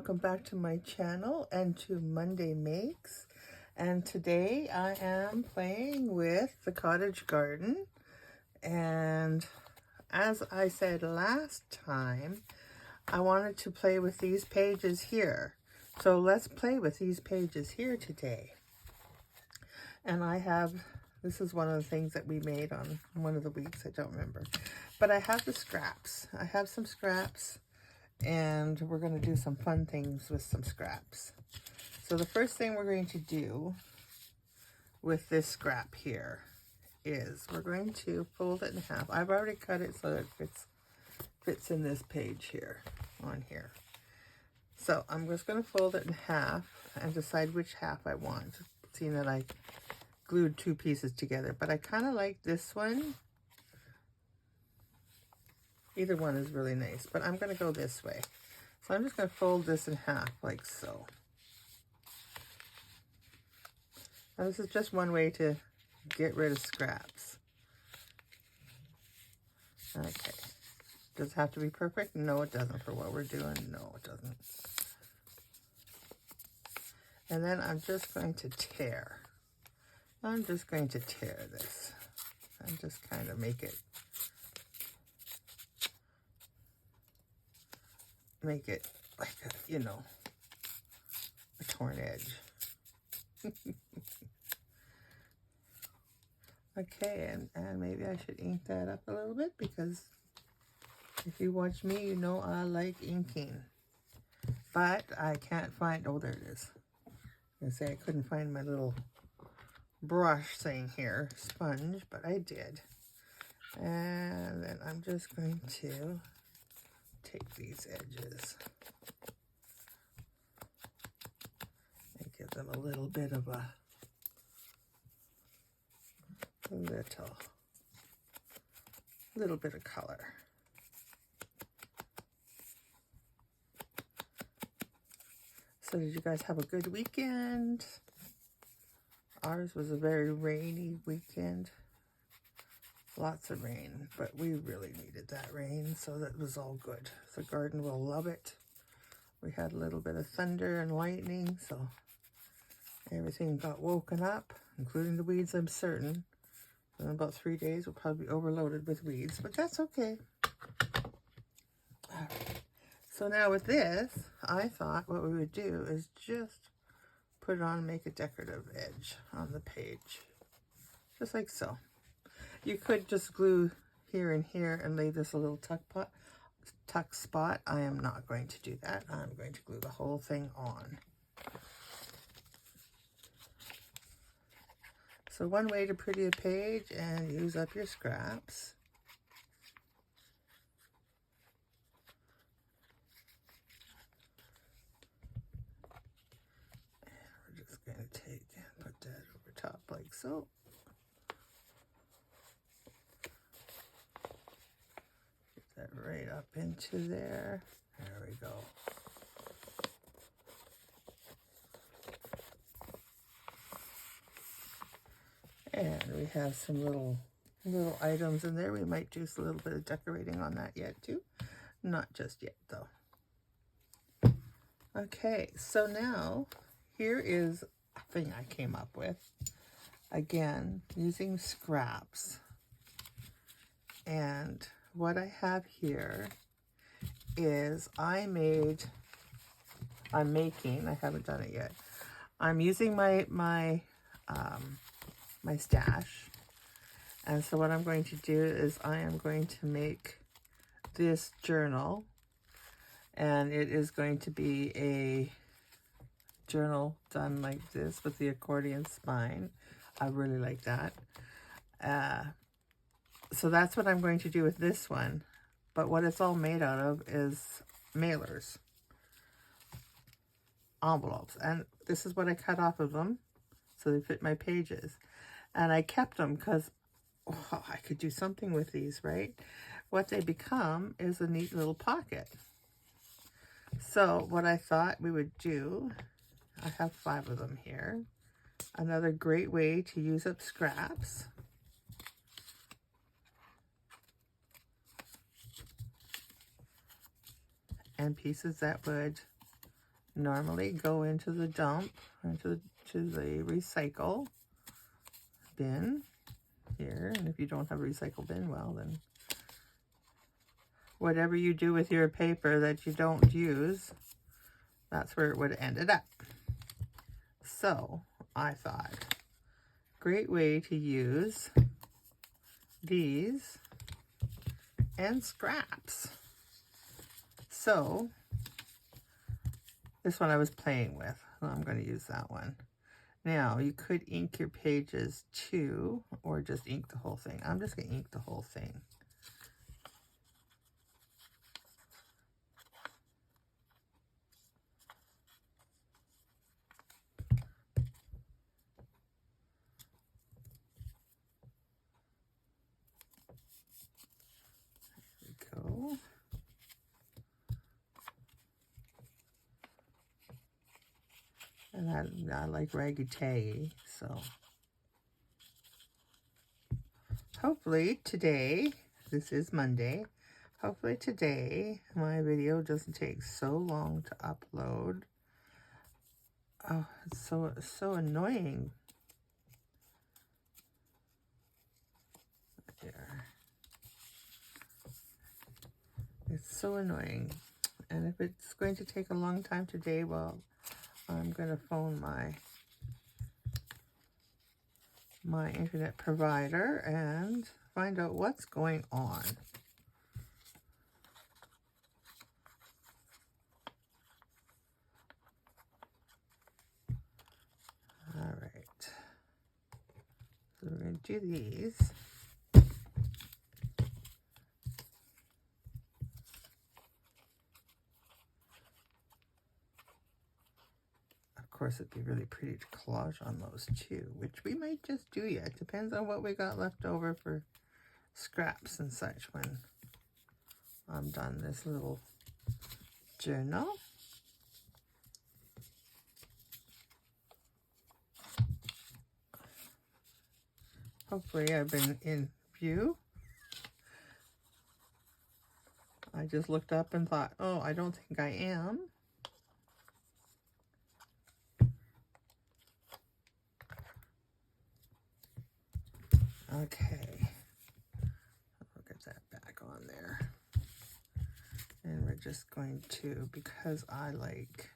welcome back to my channel and to Monday Makes. And today I am playing with the cottage garden. And as I said last time, I wanted to play with these pages here. So let's play with these pages here today. And this is one of the things that we made on one of the weeks, I don't remember. But I have the scraps. I have some scraps. And we're going to do some fun things with some scraps. So the first thing we're going to do with this scrap here is we're going to fold it in half. I've already cut it so that it fits in this page here, on here. So I'm just going to fold it in half and decide which half I want, seeing that I glued two pieces together. But I kind of like this one. Either one is really nice, but I'm going to go this way. So I'm just going to fold this in half like so. Now this is just one way to get rid of scraps. Okay. Does it have to be perfect? No, it doesn't for what we're doing. No, it doesn't. And then I'm just going to tear. I'm just going to tear this. And just kind of make it like a, you know, a torn edge. Okay, and maybe I should ink that up a little bit, because if you watch me, you know I like inking. But I can't find, oh, there it is. I was gonna say I couldn't find my little brush thing here, sponge, but I did. And then I'm just going to take these edges and give them a little bit of a little bit of color. So did you guys have a good weekend? Ours was a very rainy weekend. Lots of rain, but we really needed that rain, so that was all good. The garden will love it. We had a little bit of thunder and lightning, so everything got woken up, including the weeds, I'm certain. In about 3 days, we'll probably be overloaded with weeds, but that's okay. All right. So now with this, I thought what we would do is just put it on and make a decorative edge on the page, just like so. You could just glue here and here and leave this a little tuck spot. I am not going to do that. I'm going to glue the whole thing on. So one way to pretty a page and use up your scraps. And we're just going to put that over top like so. That right up into there. There we go. And we have some little items in there. We might do a little bit of decorating on that yet too. Not just yet though. Okay, so now here is a thing I came up with. Again, using scraps. And what I have here is I haven't done it yet. I'm using my stash. And so what I'm going to do is I am going to make this journal. And it is going to be a journal done like this with the accordion spine. I really like that. So that's what I'm going to do with this one. But what it's all made out of is mailers. Envelopes. And this is what I cut off of them, so they fit my pages. And I kept them because I could do something with these, right? What they become is a neat little pocket. So what I thought we would do, I have 5 of them here. Another great way to use up scraps. And pieces that would normally go into the dump, to the recycle bin here. And if you don't have a recycle bin, well then, whatever you do with your paper that you don't use, that's where it would have ended up. So I thought, great way to use these and scraps. So this one I was playing with. I'm going to use that one. Now you could ink your pages too, or just ink the whole thing. I'm just going to ink the whole thing. There we go. And I like Raggy Taggy, so hopefully today, this is Monday, hopefully today my video doesn't take so long to upload. Oh, it's so annoying. There. It's so annoying. And if it's going to take a long time today, well, I'm going to phone my internet provider and find out what's going on. All right. So we're going to do these. Of course, it'd be really pretty to collage on those too, which we might just do yet. Depends on what we got left over for scraps and such when I'm done this little journal. Hopefully I've been in view. I just looked up and thought, oh, I don't think I am. Okay, I'll get that back on there. And we're just going to, because I like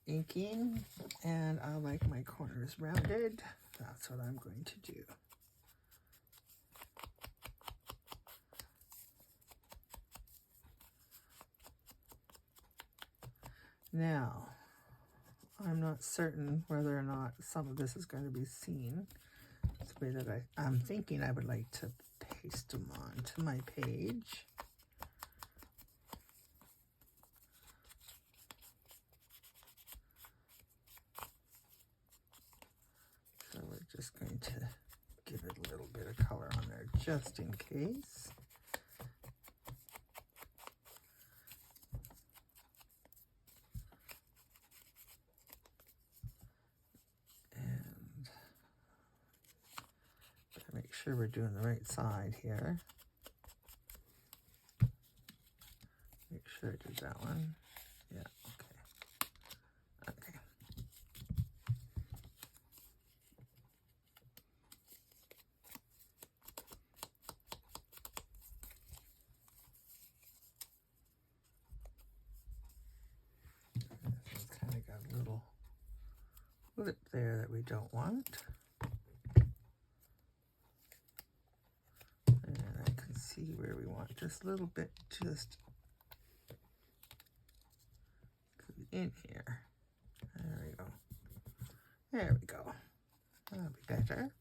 inking and I like my corners rounded, that's what I'm going to do. Now, I'm not certain whether or not some of this is going to be seen. It's the way that I'm thinking I would like to paste them onto my page. So we're just going to give it a little bit of color on there just in case. Make sure we're doing the right side here. Make sure I did that one. Yeah, okay. Okay. It's kind of got a little lip there that we don't want. See where we want just a little bit, just in here. There we go. There we go. That'll be better.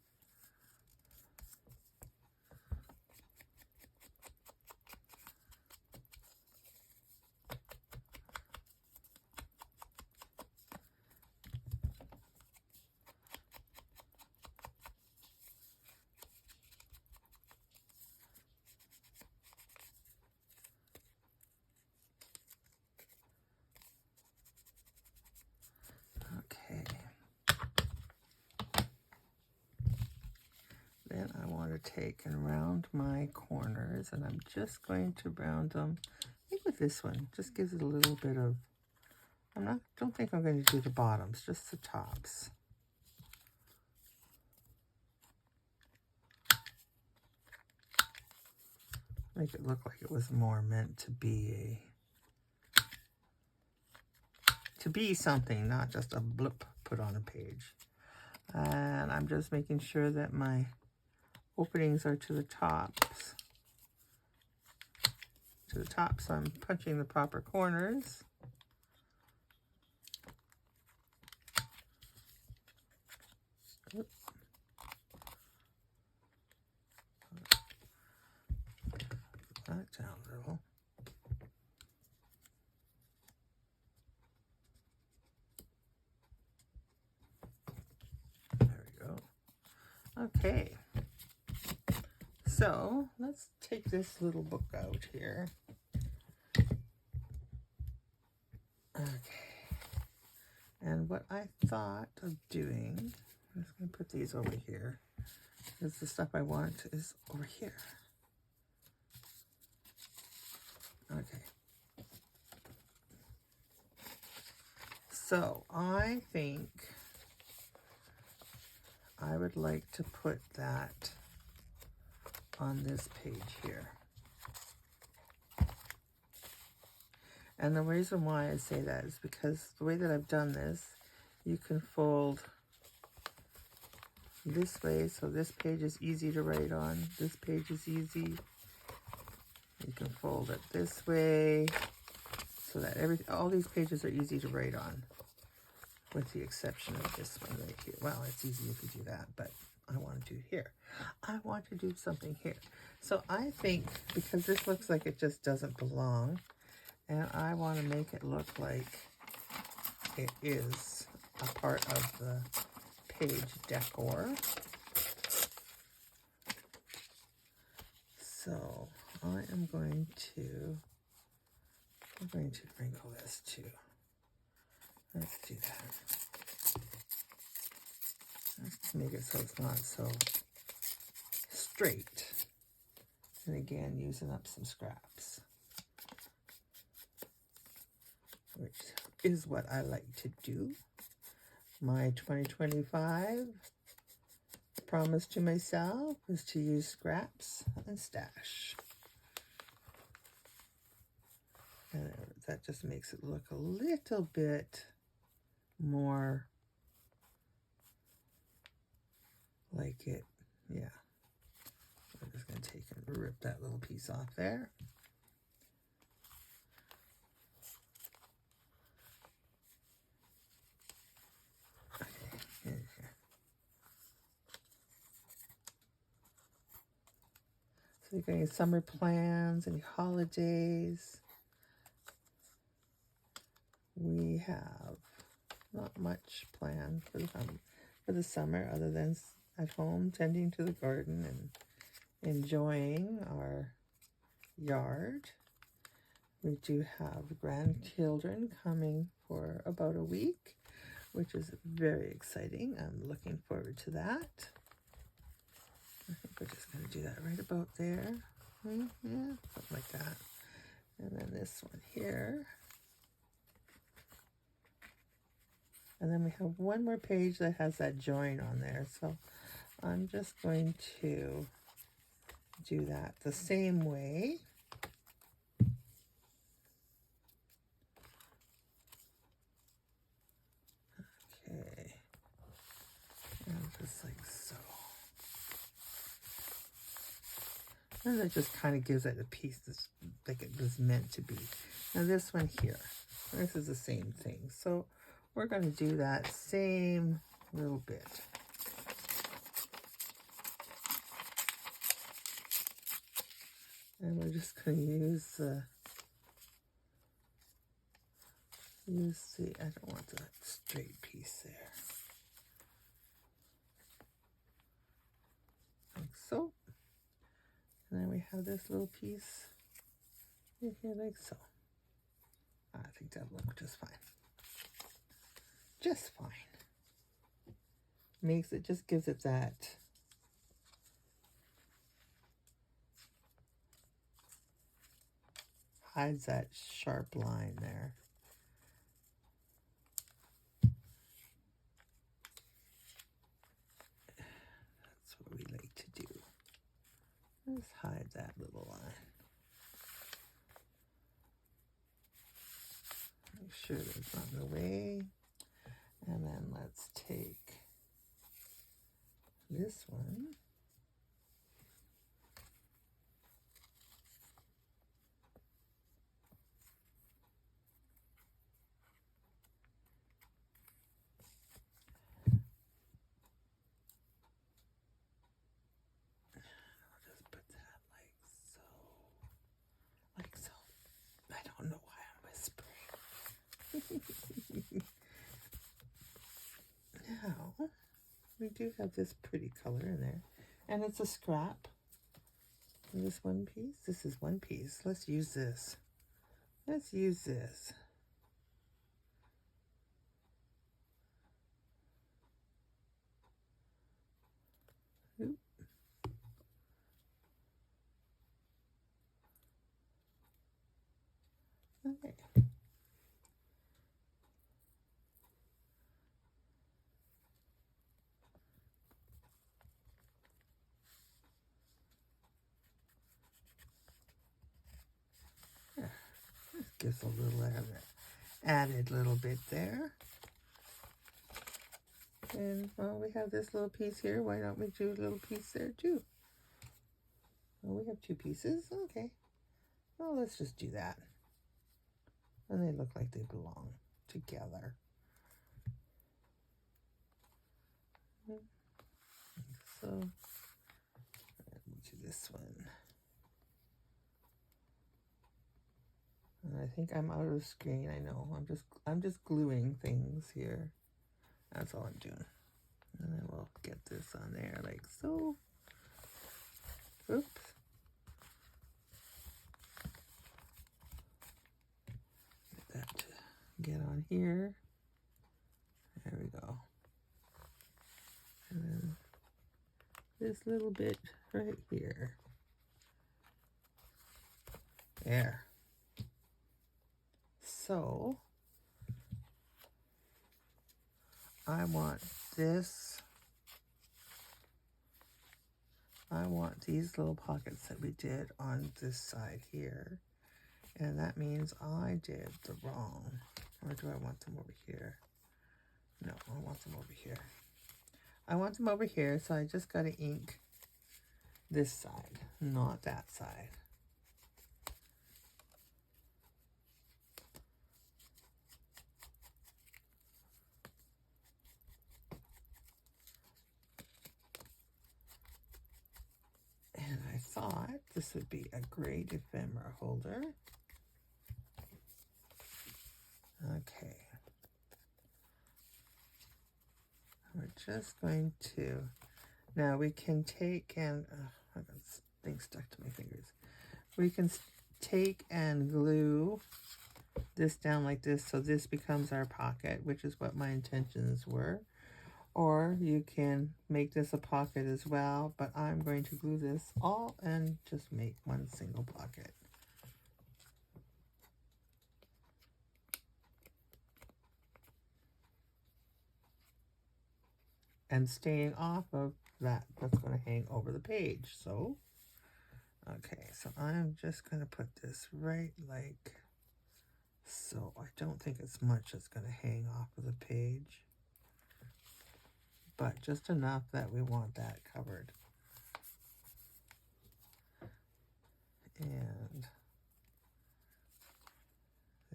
Then I want to take and round my corners, and I'm just going to round them. I think with this one, just gives it a little bit of Don't think I'm going to do the bottoms, just the tops. Make it look like it was more meant to be something, not just a blip put on a page. And I'm just making sure that my openings are to the tops. To the top, so I'm punching the proper corners. Oops. That down a little. There we go. Okay. So let's take this little book out here. Okay. And what I thought of doing, I'm just going to put these over here, because the stuff I want is over here. Okay. So I think I would like to put that on this page here. And the reason why I say that is because the way that I've done this, you can fold this way, so this page is easy to write on. This page is easy. You can fold it this way, so that all these pages are easy to write on, with the exception of this one right here. Well, it's easy if you do that, but I want to do here. I want to do something here. So I think, because this looks like it just doesn't belong, and I want to make it look like it is a part of the page decor. So I am going to, I'm going to wrinkle this too. Let's do that. Let's make it so it's not so straight. And again, using up some scraps, which is what I like to do. My 2025 promise to myself is to use scraps and stash. And that just makes it look a little bit more like it, yeah. I'm just going to take and rip that little piece off there. Okay, here. So you're getting summer plans, any holidays. We have not much planned for the summer other than at home tending to the garden and enjoying our yard. We do have grandchildren coming for about a week, which is very exciting. I'm looking forward to that. I think we're just going to do that right about there. Yeah, something like that. And then this one here. And then we have one more page that has that join on there. So I'm just going to do that the same way. Okay. And just like so. And it just kind of gives it a piece that's like it was meant to be. Now this one here, this is the same thing. So we're going to do that same little bit. And we're just going to use the, I don't want the straight piece there. Like so. And then we have this little piece in here like so. I think that'll look just fine. Just fine. Makes it, just gives it that hides that sharp line there. Let's hide that little line. Make sure there's not in the way. And then let's take this one. I'll just put that like so. I don't know why I'm whispering. Now, we do have this pretty color in there. And it's a scrap. This one piece. This is one piece. Let's use this. Let's use this. Oop. Okay. Yeah. This gives a little added little bit there. And well, we have this little piece here. Why don't we do a little piece there too? Well, we have two pieces. Okay. Well, let's just do that. And they look like they belong together. So, let me do this one. And I think I'm out of screen. I know. I'm just gluing things here. That's all I'm doing. And then we'll get this on there like so. Oops. Get that to get on here. There we go. And then this little bit right here. There. So I want this. I want these little pockets that we did on this side here. And that means I did the wrong. Or do I want them over here? No, I want them over here. I want them over here, so I just got to ink this side, not that side. And I thought this would be a great ephemera holder. Okay. We're just going to, now we can take and, I got this thing stuck to my fingers. We can take and glue this down like this so this becomes our pocket, which is what my intentions were. Or you can make this a pocket as well, but I'm going to glue this all and just make one single pocket. And staying off of that, that's going to hang over the page. So, okay, so I'm just going to put this right like so. I don't think it's much that's going to hang off of the page, but just enough that we want that covered. And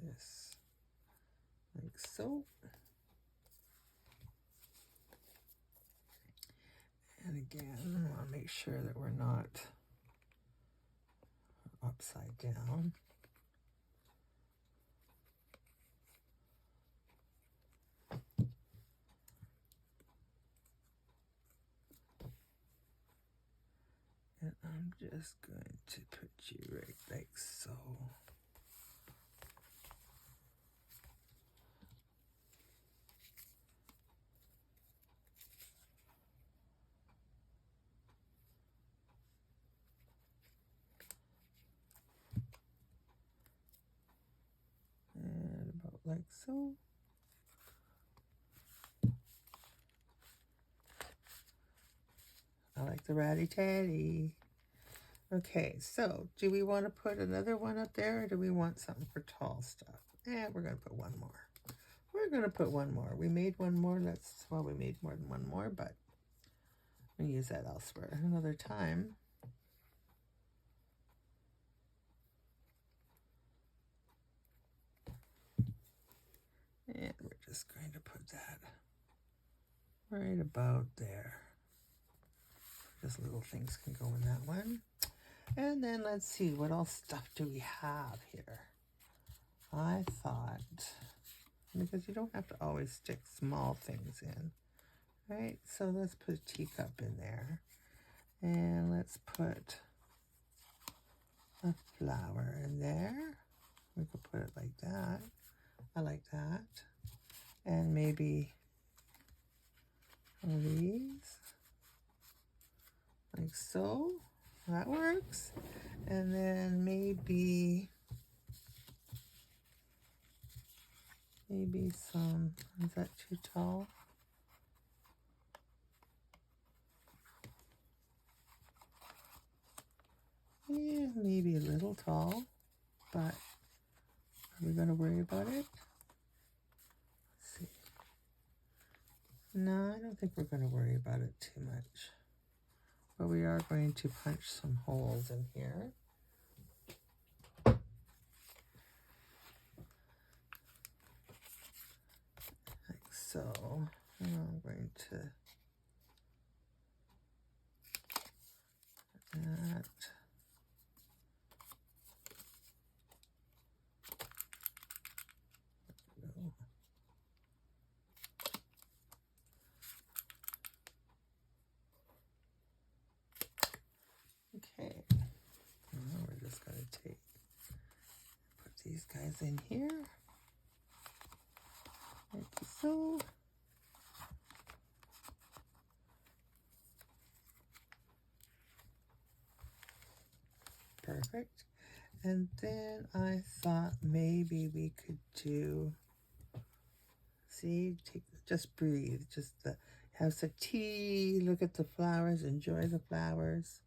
this like so. And again, I want to make sure that we're not upside down. And I'm just going to put you right like so. And about like so. I like the ratty tatty. Okay, so do we want to put another one up there, or do we want something for tall stuff? We're going to put one more. We're going to put one more. We made one more. Well, we made more than one more, but we'll use that elsewhere another time. And we're just going to put that right about there. Just little things can go in that one. And then let's see, what else stuff do we have here? I thought, because you don't have to always stick small things in, right? So let's put a teacup in there. And let's put a flower in there. We could put it like that. I like that. And maybe one of these, like so. That works. And then maybe some, is that too tall? Yeah, maybe a little tall, but are we going to worry about it? Let's see. No, I don't think we're going to worry about it too much. But we are going to punch some holes in here. Like so. And I'm going to put that. Okay, now we're just going to put these guys in here, like so. Perfect. And then I thought maybe we could do, see, just breathe, have some tea, look at the flowers, enjoy the flowers.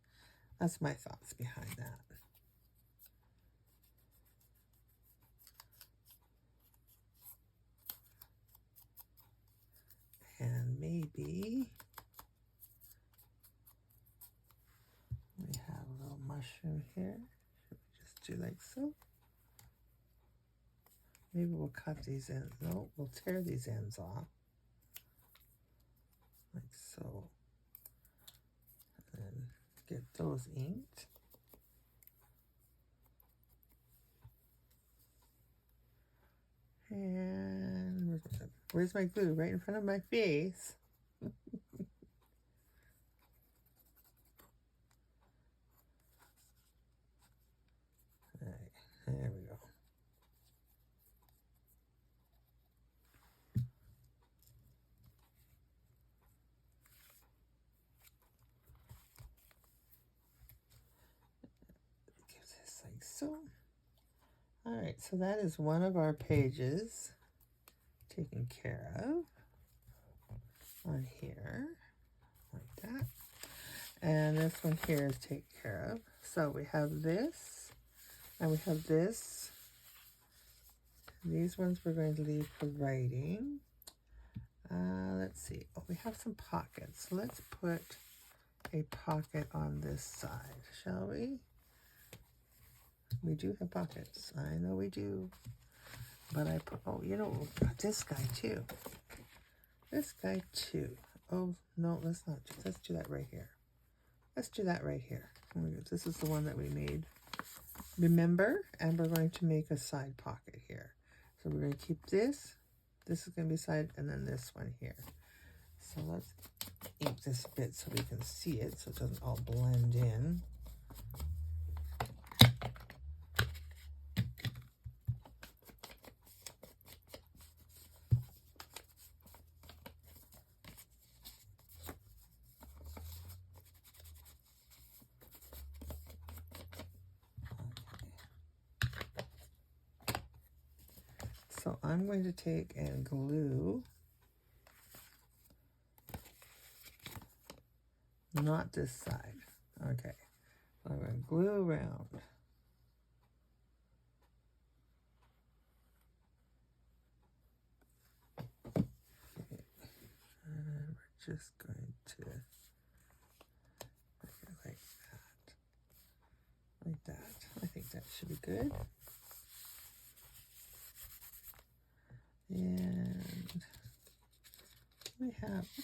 That's my thoughts behind that. And maybe we have a little mushroom here. Should we just do like so? Maybe we'll cut these ends. No, we'll tear these ends off. Like so. And get those inked. And where's my glue? Right in front of my face. All right, there we go. Give this like so. All right, so that is one of our pages taken care of on here, like that. And this one here is taken care of. So we have this, and we have this. These ones we're going to leave for writing. Let's see. Oh, we have some pockets. So let's put a pocket on this side, shall we? We do have pockets. I know we do. But I put, oh, you know, this guy too. This guy too. Oh, no, let's not. Let's do that right here. Let's do that right here. This is the one that we made. Remember? And we're going to make a side pocket here. So we're going to keep this. This is going to be side, and then this one here. So let's ink this bit so we can see it, so it doesn't all blend in. So I'm going to take and glue, not this side, okay. I'm going to glue around. Okay. And we're just going to make it like that. Like that. I think that should be good. And what do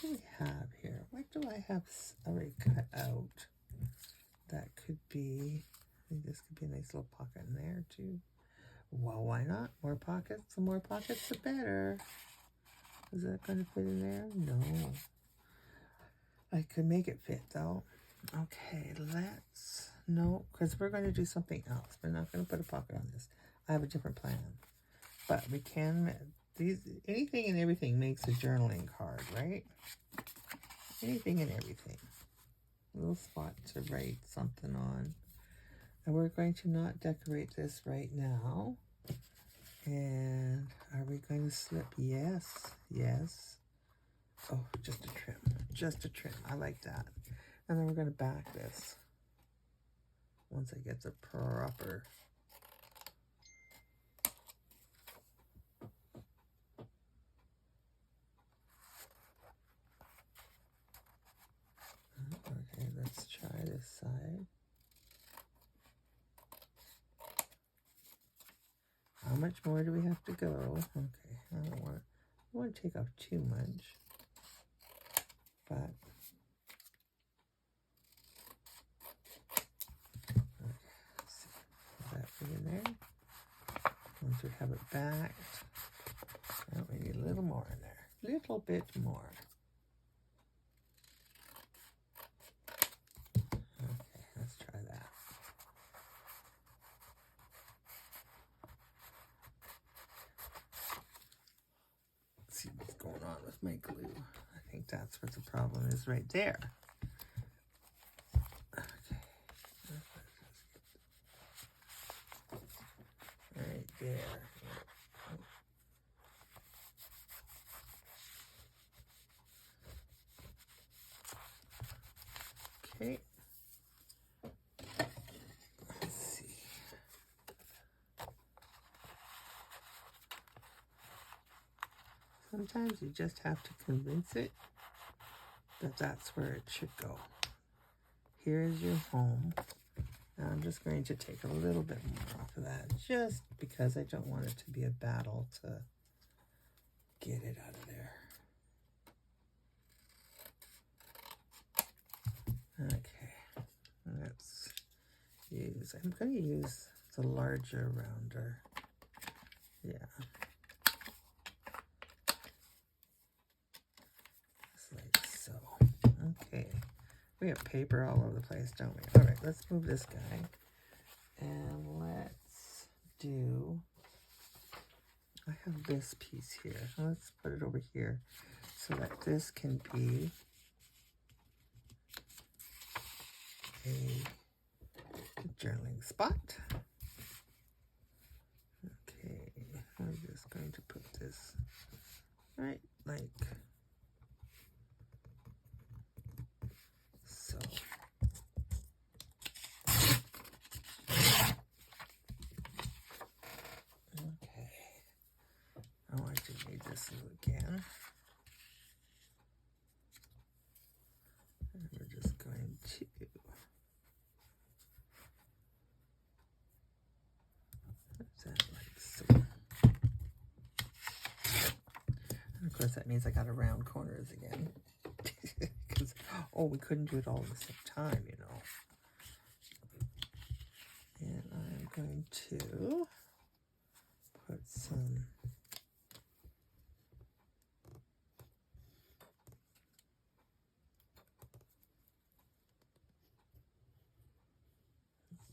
we have here? What do I have already cut out? That could be, I think this could be a nice little pocket in there too. Well, why not? More pockets, the more pockets, the better. Is that going to fit in there? No. I could make it fit though. Okay, no, because we're going to do something else. We're not going to put a pocket on this. I have a different plan. But we can, anything and everything makes a journaling card, right? Anything and everything. A little spot to write something on. And we're going to not decorate this right now. And are we going to slip? Yes, yes. Oh, just a trim. Just a trim. I like that. And then we're going to back this once I get the proper. Okay, let's try this side. How much more do we have to go? Okay, I don't want to take off too much, but okay, let's see. Put that thing in there. Once we have it backed, oh, we need a little more in there, little bit more. Okay, let's try that. See what's going on with my glue. I think that's what the problem is right there. Okay. Right there. Okay. Let's see. Sometimes you just have to convince it that that's where it should go. Here is your home. Now I'm just going to take a little bit more off of that, just because I don't want it to be a battle to get it out of there. Okay, let's use, I'm going to use the larger rounder. Yeah. Just like so. Okay. We have paper all over the place, don't we? All right, let's move this guy. And let's do, I have this piece here. Let's put it over here so that this can be a journaling spot. Okay, I'm just going to put this right like so. Okay, I want to need this again. And we're just going to that like so. And of course that means I got to round corners again. Because, oh, we couldn't do it all at the same time, you know. And I'm going to put some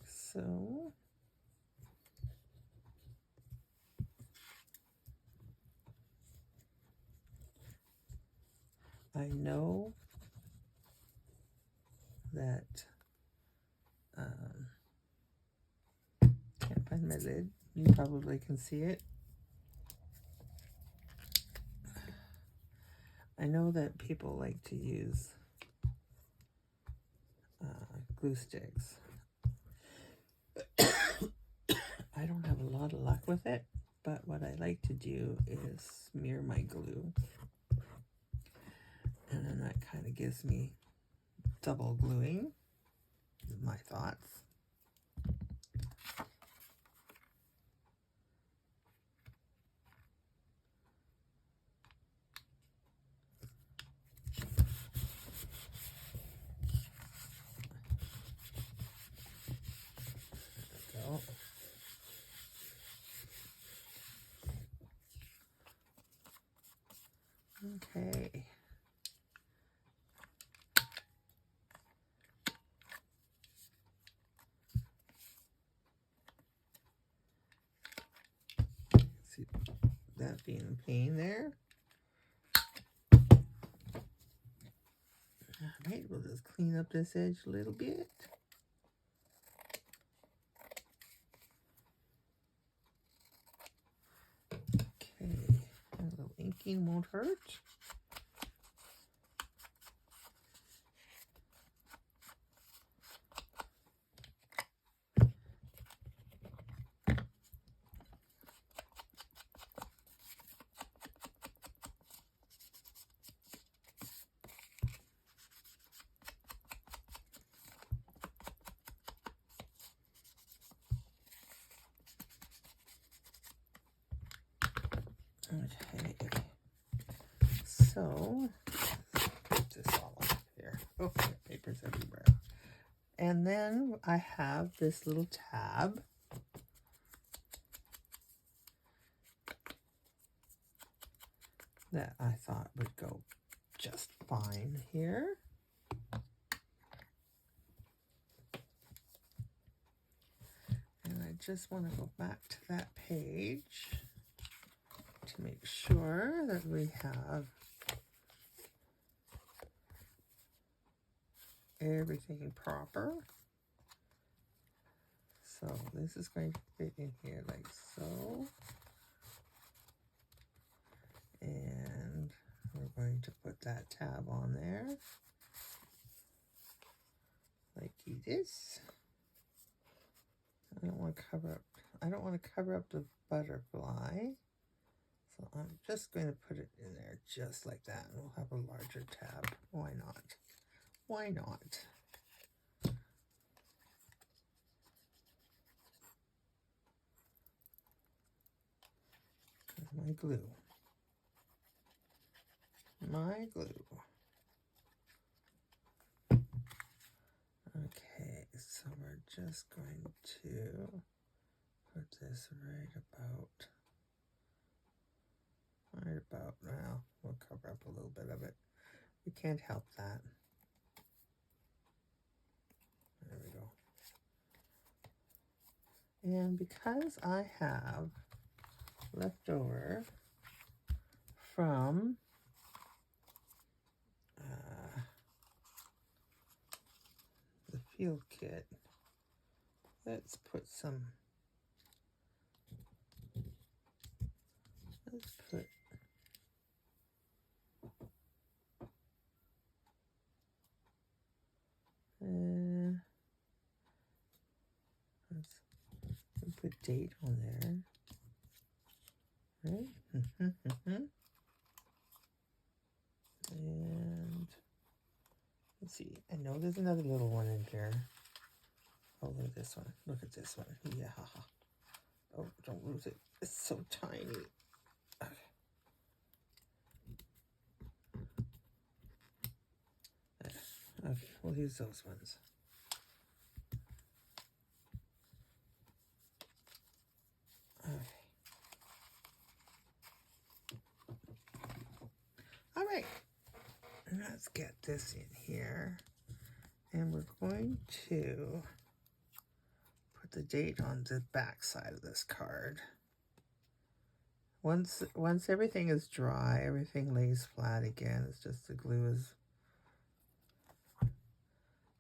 so. I know that can't find my lid. You probably can see it. I know that people like to use glue sticks. I don't have a lot of luck with it, but what I like to do is smear my glue. And then that kind of gives me double gluing, my thoughts. Okay. See that being a pain there. All right, we'll just clean up this edge a little bit. Okay, a little inking won't hurt. Okay, so put this all up here. Oh, paper's everywhere. And then I have this little tab that I thought would go just fine here. And I just want to go back to that page to make sure that we have everything proper. So this is going to fit in here like so. And we're going to put that tab on there like this. I don't want to cover up the butterfly. So I'm just going to put it in there just like that. And we'll have a larger tab. Why not? Why not? My glue. My glue. Okay, so we're just going to put this right about now. We'll cover up a little bit of it. We can't help that. There we go. And because I have leftover from the field kit, let's put let's put date on there, right? And let's see, I know there's another little one in here. Oh, look at this one. Look at this one. Yeah. Oh, don't lose it. It's so tiny. Okay. Okay, we'll use those ones. Okay. All right. Let's get this in here. And we're going to put the date on the back side of this card. Once everything is dry, everything lays flat again. It's just the glue is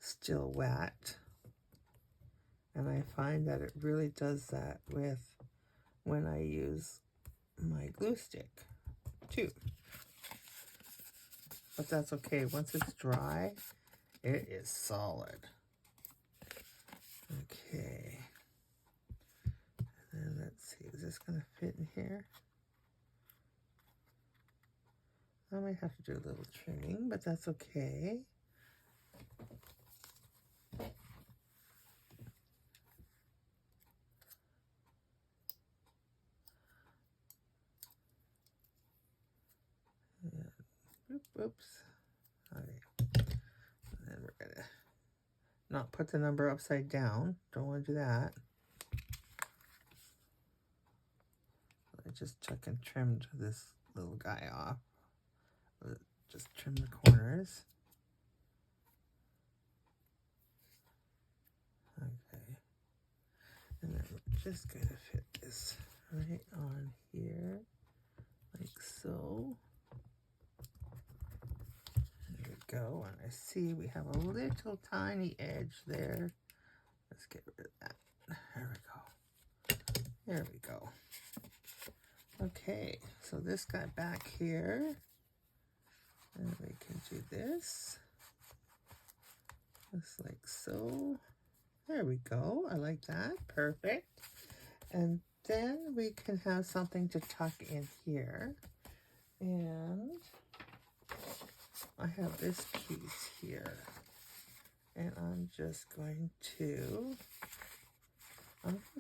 still wet. And I find that it really does that with when I use my glue stick too. But that's okay. Once it's dry, it is solid. Okay. And this going to fit in here? I might have to do a little trimming, but that's okay. And, oops. Okay. And then we're going to not put the number upside down. Don't want to do that. I just took and trimmed this little guy off. Just trim the corners. Okay. And then we're just going to fit this right on here, like so. There we go. And I see we have a little tiny edge there. Let's get rid of that. There we go. There we go. Okay, so this guy back here, and we can do this, just like so. There we go. I like that. Perfect. And then we can have something to tuck in here. And I have this piece here. And I'm just going to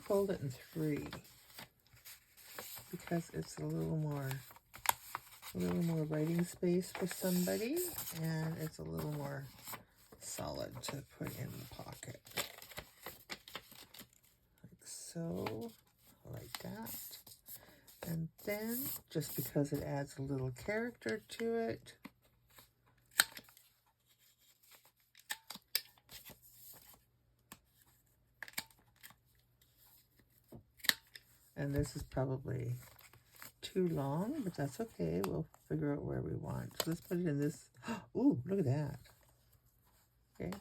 fold it in 3 because it's a little more writing space for somebody, and it's a little more solid to put in the pocket. Like so, like that. And then, just because it adds a little character to it, and this is probably too long, but that's okay. We'll figure out where we want. So let's put it in this. Ooh, look at that. Okay.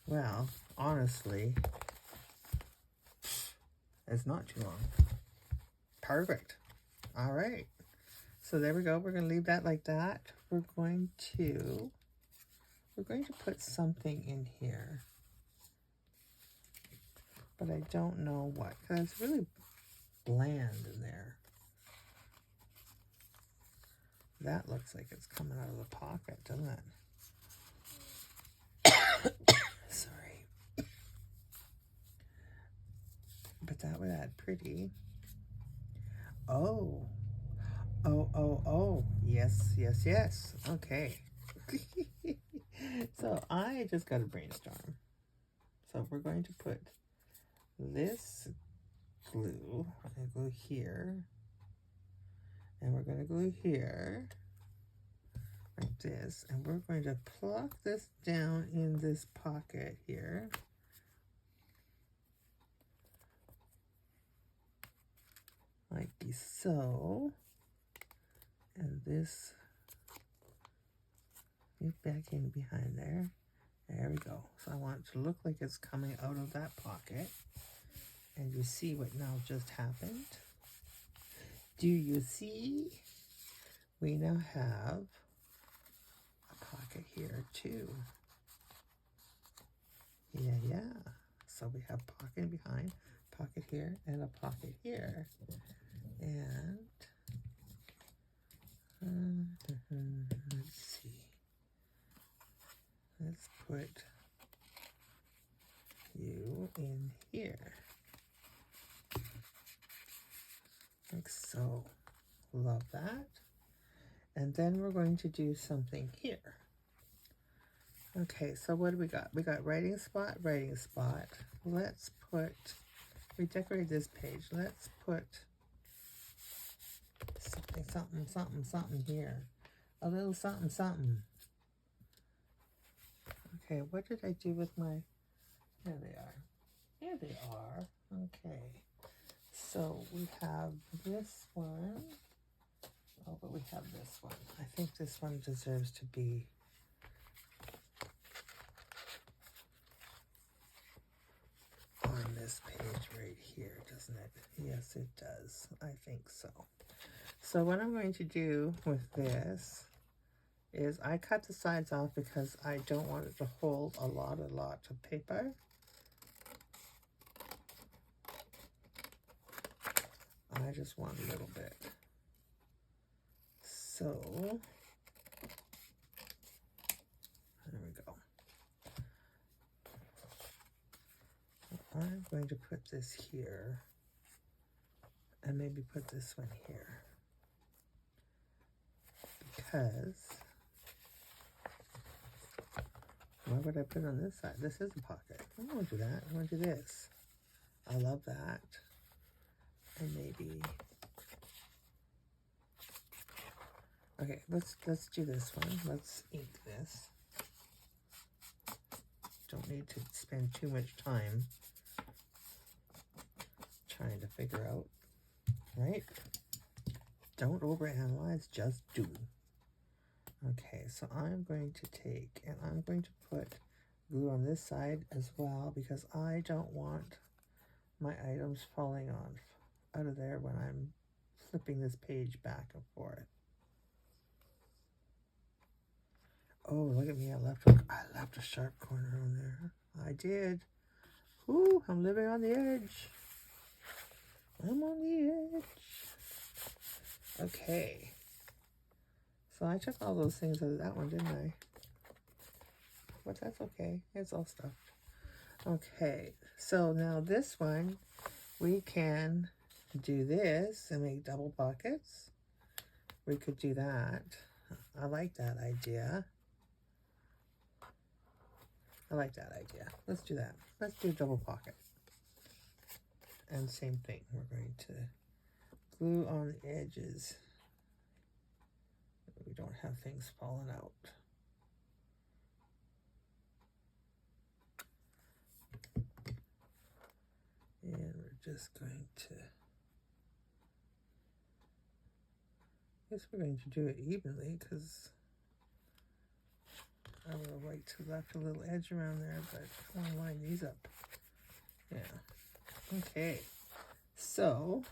Well, honestly, it's not too long. Perfect. All right. So there we go. We're going to leave that like that. We're going to put something in here, but I don't know what, because it's really bland in there. That looks like it's coming out of the pocket, doesn't it? Sorry. But that would add pretty. Oh. Oh. Yes. Okay. So I just got to brainstorm. So we're going to put this glue. I'm going to glue here. And we're going to glue here. Like this. And we're going to pluck this down in this pocket here. Like so. And this is back in behind there. There we go. So I want it to look like it's coming out of that pocket. And you see what now just happened? Do you see? We now have a pocket here too. Yeah. So we have pocket behind, pocket here, and a pocket here. And let's see. Let's put you in here. Like so. Love that. And then we're going to do something here. Okay, so what do we got? We got writing spot, writing spot. Let's put, we decorated this page. Let's put something here. A little something. Okay, what did I do with my, there they are. There they are. Okay. So we have this one. Oh, but we have this one. I think this one deserves to be on this page right here, doesn't it? Yes, it does. I think so. So what I'm going to do with this is I cut the sides off because I don't want it to hold a lot of paper. I just want a little bit. So, there we go. I'm going to put this here and maybe put this one here because why would I put it on this side? This is a pocket. I don't want to do that. I want to do this. I love that. And maybe, okay, let's do this one. Let's ink this. Don't need to spend too much time trying to figure out, right? Don't overanalyze, just do. Okay, so I'm going to take and I'm going to put glue on this side as well because I don't want my items falling out of there when I'm flipping this page back and forth. Oh, look at me, I left a sharp corner on there. I did. Ooh, I'm living on the edge. I'm on the edge. Okay. So I took all those things out of that one, didn't I? But that's okay. It's all stuffed. Okay. So now this one, we can do this and make double pockets. We could do that. I like that idea. I like that idea. Let's do that. Let's do double pocket. And same thing. We're going to glue on the edges. We don't have things falling out. And we're just going to, I guess we're going to do it evenly because I would have liked to left a little edge around there, but I want to line these up. Yeah. Okay. So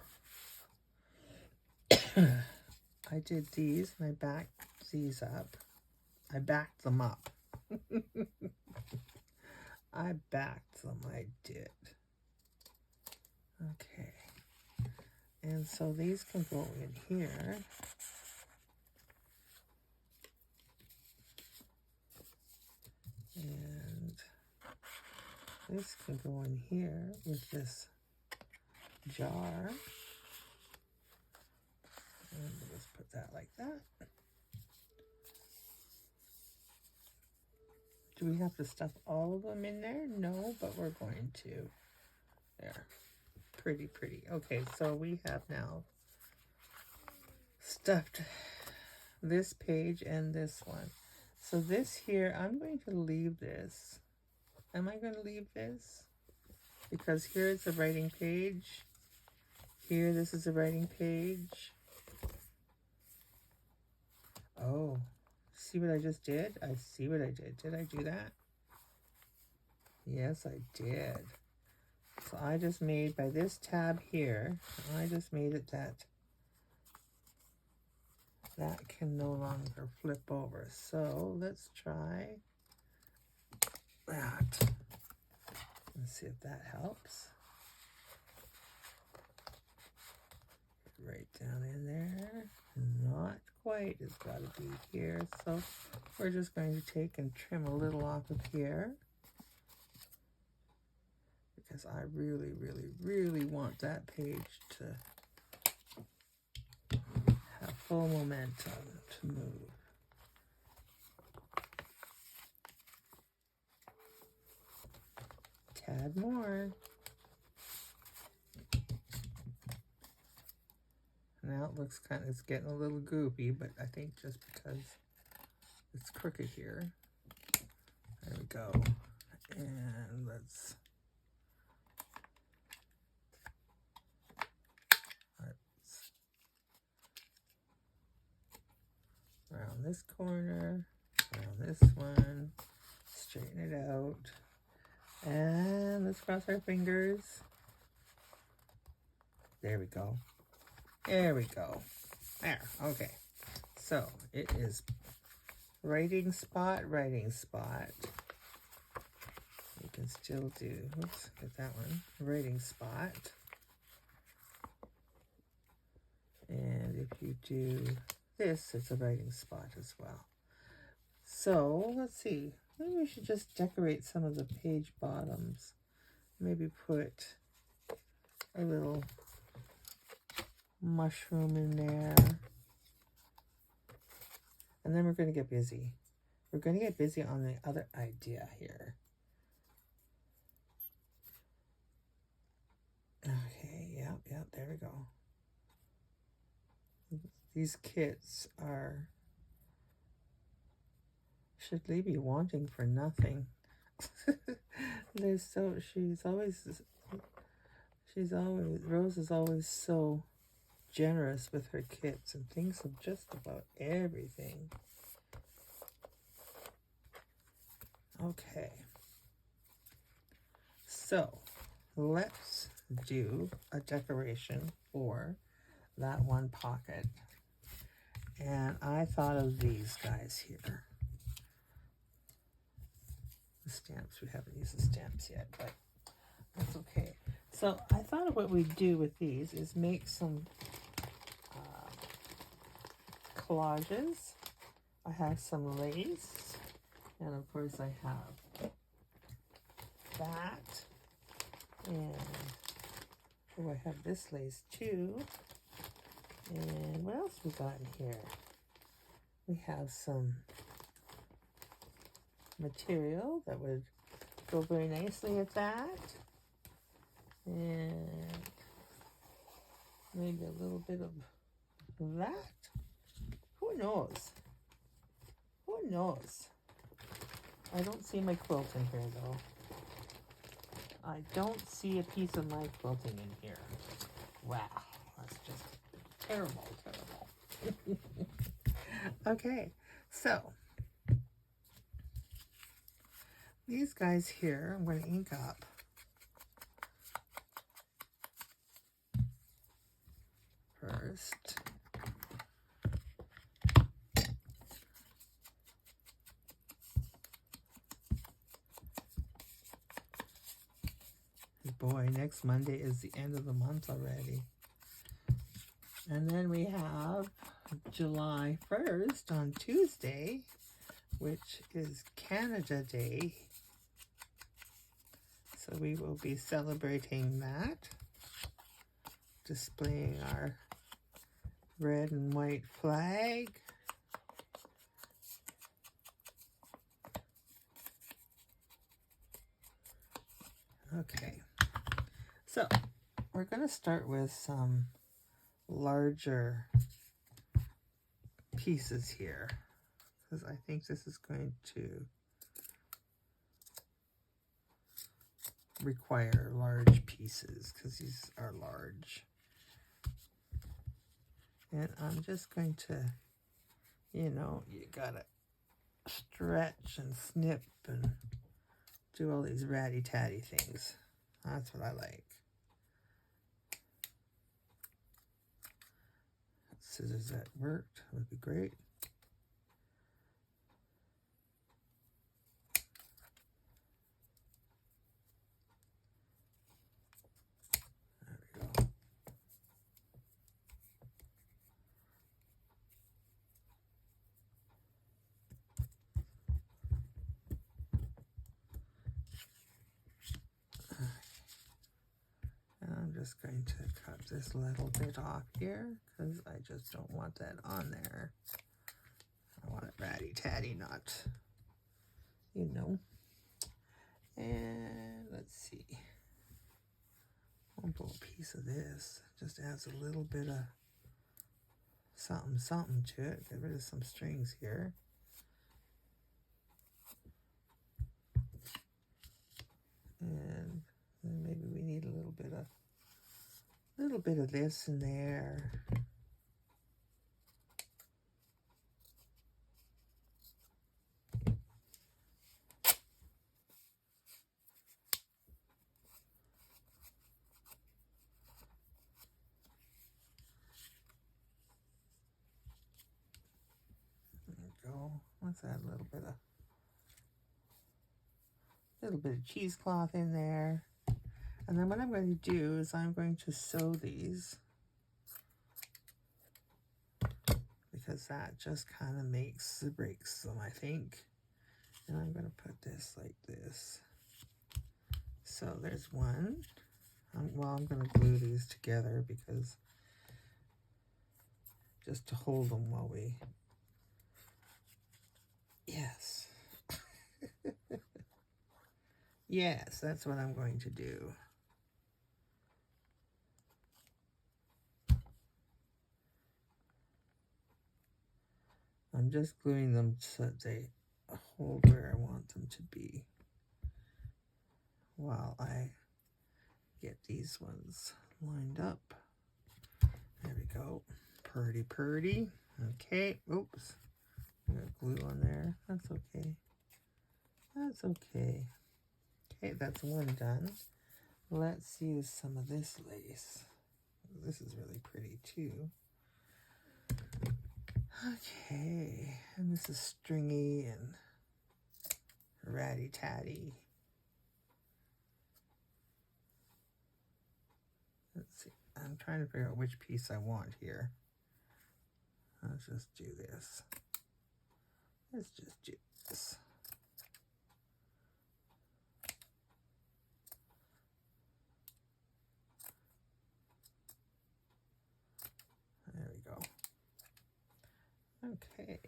I did these and I backed these up. I backed them up. I backed them, I did. Okay. And so these can go in here. And this can go in here with this jar. And we'll just put that like that. Do we have to stuff all of them in there? No, but we're going to. There. Pretty, pretty. Okay, so we have now stuffed this page and this one. So this here, I'm going to leave this. Am I going to leave this? Because here is the writing page. Here, this is the writing page. Oh, see what I just did? I see what I did. Did I do that? Yes, I did. So I just made, by this tab here, I just made it that can no longer flip over. So let's try that. Let's see if that helps. Right down in there. Not quite. It's got to be here. So we're just going to take and trim a little off of here. Because I really, really, really want that page to have full momentum to move. Tad more. Now it looks kind of, it's getting a little goopy, but I think just because it's crooked here. There we go. And let's around this corner, around this one, straighten it out, and let's cross our fingers. There we go. There we go. There, okay. So it is writing spot, writing spot. You can still do, oops, get that one, writing spot. And if you do this, it's a writing spot as well. So, let's see. Maybe we should just decorate some of the page bottoms. Maybe put a little mushroom in there. And then we're going to get busy. We're going to get busy on the other idea here. Okay, yep, there we go. These kits are, should they be wanting for nothing? Rose is always so generous with her kits and thinks of just about everything. Okay, so let's do a decoration for that one pocket. And I thought of these guys here. The stamps, we haven't used the stamps yet, but that's okay. So I thought of what we do with these is make some collages. I have some lace, and of course I have that, and oh, I have this lace too. And what else we got in here? We have some material that would go very nicely at that. And maybe a little bit of that. Who knows? Who knows? I don't see my quilt in here though. I don't see a piece of my quilting in here. Wow, that's just terrible, terrible. Okay, so these guys here, I'm going to ink up. First. Boy, next Monday is the end of the month already. And then we have July 1st on Tuesday, which is Canada Day. So we will be celebrating that, displaying our red and white flag. Okay, so we're going to start with some larger pieces here, because I think this is going to require large pieces, because these are large. And I'm just going to, you know, you gotta stretch and snip and do all these ratty-tatty things. That's what I like. Scissors that worked would be great. There we go. And I'm just going to cut this little bit off here because I just don't want that on there. I want it ratty-tatty, not, you know. And let's see. I'll pull a piece of this. Just adds a little bit of something to it. Get rid of some strings here. And then maybe we need a little bit of this in there. There we go. Let's add a little bit of cheesecloth in there. And then what I'm going to do is I'm going to sew these, because that just kind of makes or breaks them, I think. And I'm going to put this like this. So there's one. Well, I'm going to glue these together because just to hold them while we... Yes. Yes, that's what I'm going to do. I'm just gluing them so that they hold where I want them to be while I get these ones lined up. There we go. Purdy, purdy. Okay. Oops. I got glue on there. That's okay. That's okay. Okay, that's one done. Let's use some of this lace. This is really pretty too. Okay, and this is stringy and ratty-tatty. Let's see, I'm trying to figure out which piece I want here. Let's just do this. Let's just do this. There we go. Okay.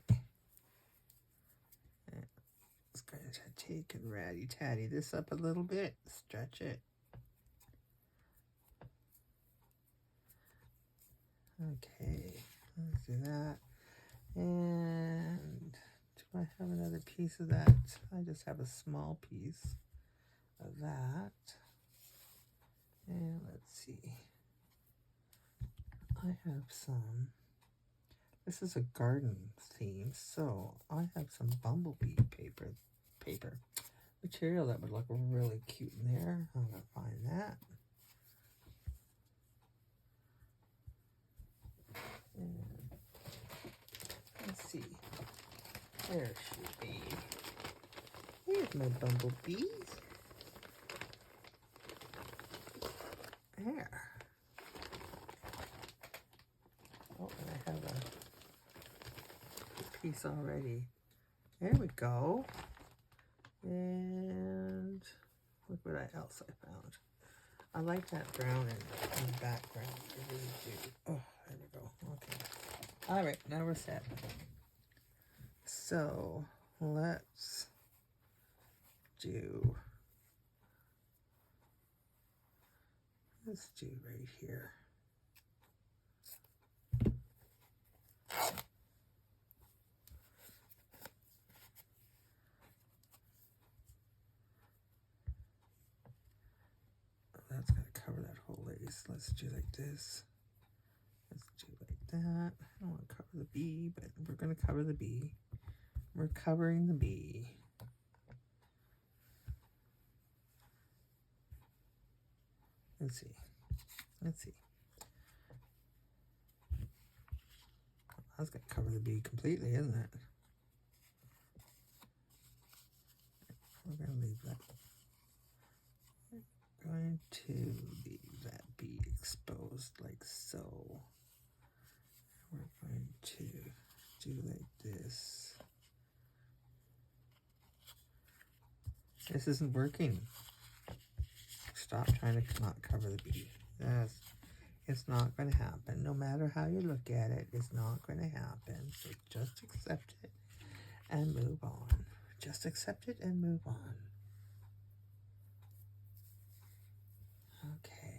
And it's going to take and ratty-tatty this up a little bit, stretch it. Okay, let's do that. And do I have another piece of that? I just have a small piece of that. And let's see. I have some. This is a garden theme, so I have some bumblebee paper material that would look really cute in there. I'm gonna find that. And let's see. There should be. Here's my bumblebees. There. Oh, and I have a piece already. There we go. And look what else I found. I like that brown in the background. I really do. Oh, there we go. Okay. All right, now we're set. So let's do right here. That's going to cover that whole lace. Let's do like this. Let's do like that. I don't want to cover the bee, but we're going to cover the bee. We're covering the bee. Let's see. Let's see. That's going to cover the bee completely, isn't it? We're going to leave that. We're going to leave that bee exposed like so. We're going to do like this. This isn't working. Stop trying to not cover the bee. It's not going to happen. No matter how you look at it, it's not going to happen. So just accept it and move on. Just accept it and move on. Okay.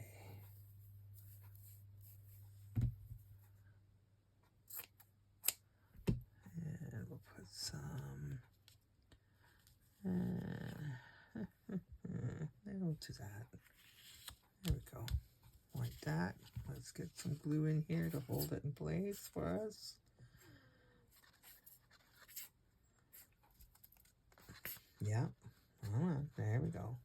And we'll put some... we'll do that. There we go. Like that. Let's get some glue in here to hold it in place for us. Yep. There we go.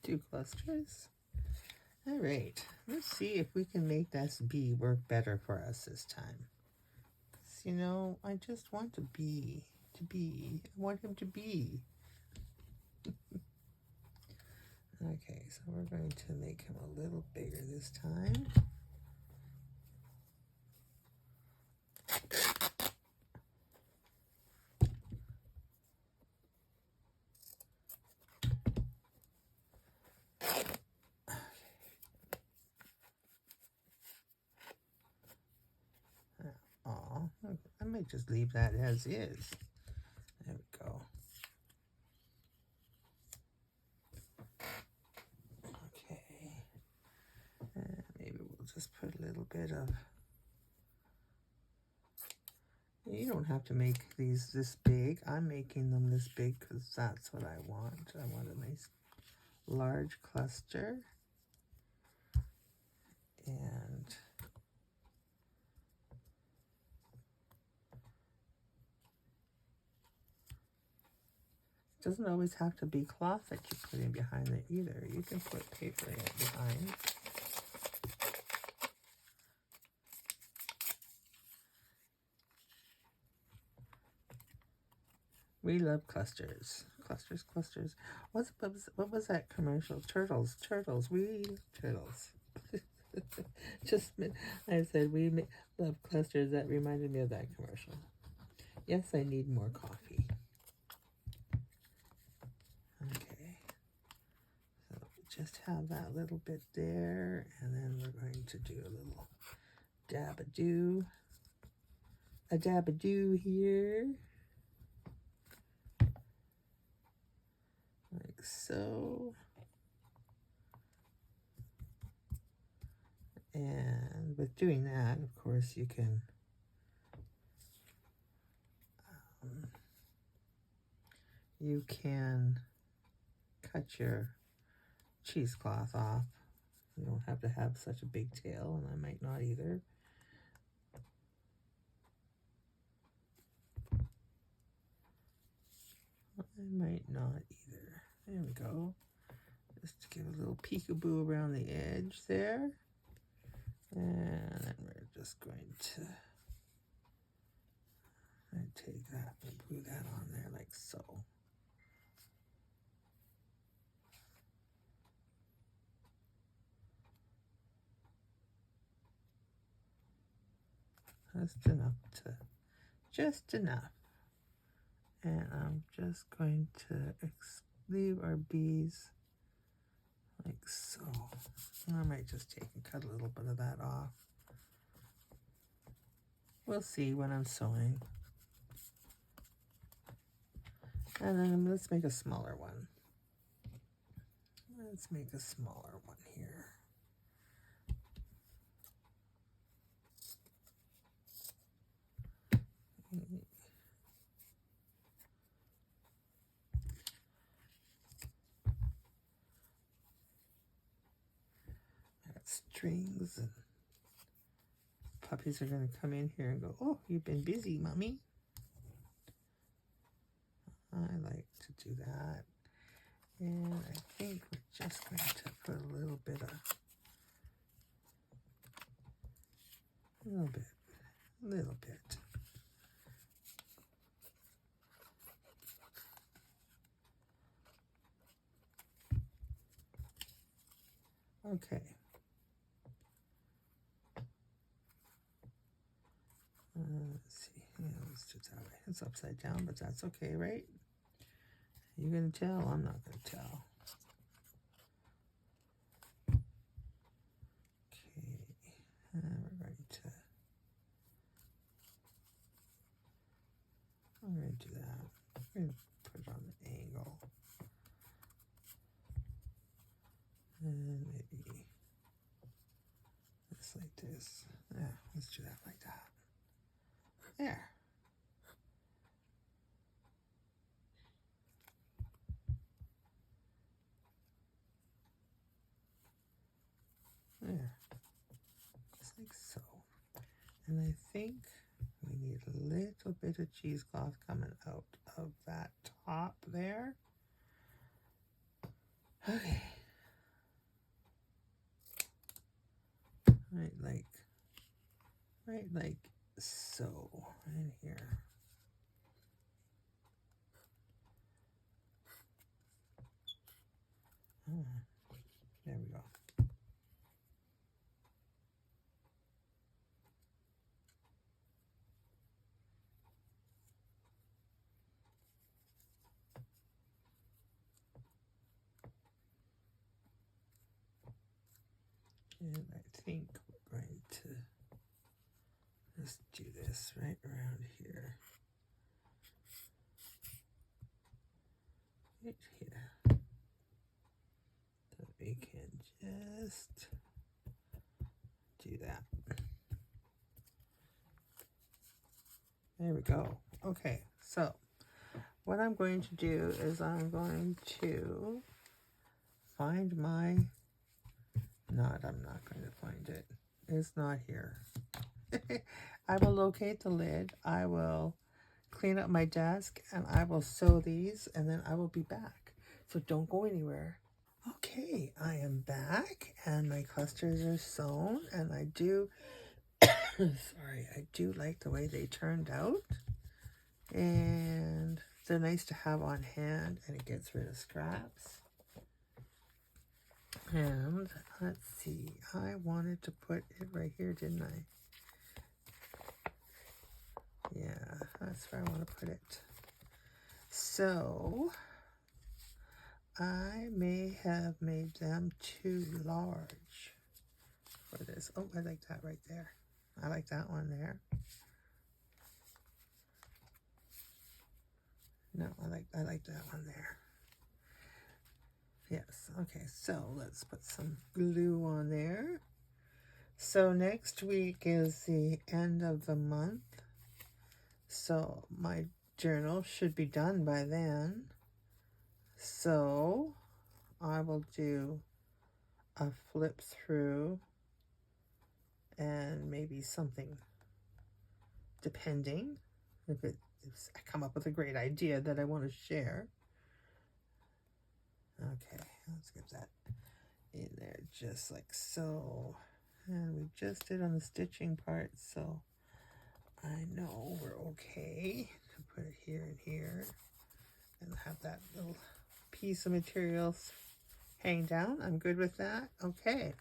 2 clusters. All right, let's see if we can make this bee work better for us this time. 'Cause, you know, I just want to be. I want him to be. Okay, so we're going to make him a little bigger this time. Aw, I might just leave that as is. There we go. Okay. And maybe we'll just put a little bit of... You don't have to make these this big. I'm making them this big because that's what I want. I want a nice large cluster. And it doesn't always have to be cloth that you put in behind it either. You can put paper in it behind. We love clusters. Clusters, clusters. What was that commercial? Turtles, turtles. We turtles. I said we love clusters. That reminded me of that commercial. Yes, I need more coffee. Okay. So just have that little bit there, and then we're going to do a little dab-a-doo. A dab-a-doo here. Like so. And with doing that, of course, you can cut your cheesecloth off. You don't have to have such a big tail, and I might not either. There we go. Just to give a little peekaboo around the edge there. And then we're just going to take that and glue that on there like so. Just enough. And I'm just going to leave our bees like so. I might just take and cut a little bit of that off. We'll see when I'm sewing. And then let's make a smaller one. Let's make a smaller one here. Strings, and puppies are going to come in here and go, oh, you've been busy, Mommy. I like to do that. And I think we're just going to put a little bit. Okay. Let's see. Yeah, let's do it that way. It's upside down, but that's okay, right? You're going to tell? I'm not going to tell. Okay. And we're going to do that. We're going to put it on the angle. And maybe just like this. Yeah, let's do that like that. There. There. Just like so. And I think we need a little bit of cheesecloth coming out of that top there. Okay. right like so in here. Oh, there we go. And I think we're going to just do this right around here. Right here. So we can just do that. There we go. Okay, so what I'm going to do is I'm going to find my knot. I'm not going to find it. It's not here. I will locate the lid. I will clean up my desk and I will sew these and then I will be back. So don't go anywhere. Okay, I am back and my clusters are sewn and I do, sorry, I do like the way they turned out. And they're nice to have on hand and it gets rid of scraps. And let's see, I wanted to put it right here, didn't I? Yeah, that's where I want to put it. So I may have made them too large for this. Oh, I like that right there. I like that one there. No, I like that one there. Yes, okay, so let's put some glue on there. So next week is the end of the month. So my journal should be done by then. So I will do a flip through and maybe something, depending if I come up with a great idea that I want to share. Okay, let's get that in there just like so. And we just did on the stitching part, so I know we're okay to put it here and here and have that little piece of material hang down. I'm good with that. Okay,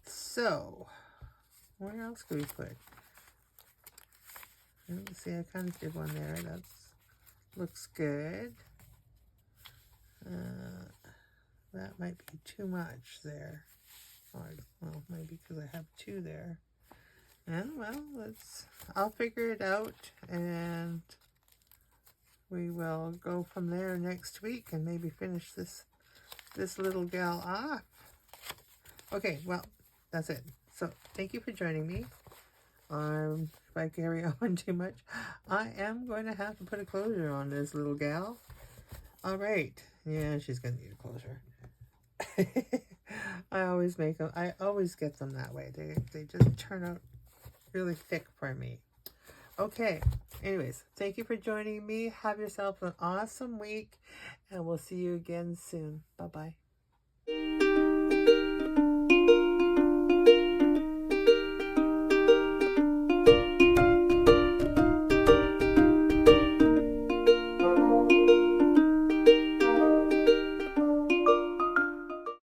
so where else could we put? Let's see, I kind of did one there. That looks good. That might be too much there. Or, well, maybe because I have two there. And well, I'll figure it out and we will go from there next week and maybe finish this little gal off. Okay, well, that's it. So thank you for joining me. If I carry on too much, I am going to have to put a closure on this little gal. All right. Yeah, she's going to need a closure. I always make them. I always get them that way. They just turn out really thick for me. Okay. Anyways, thank you for joining me. Have yourself an awesome week, and we'll see you again soon. Bye-bye.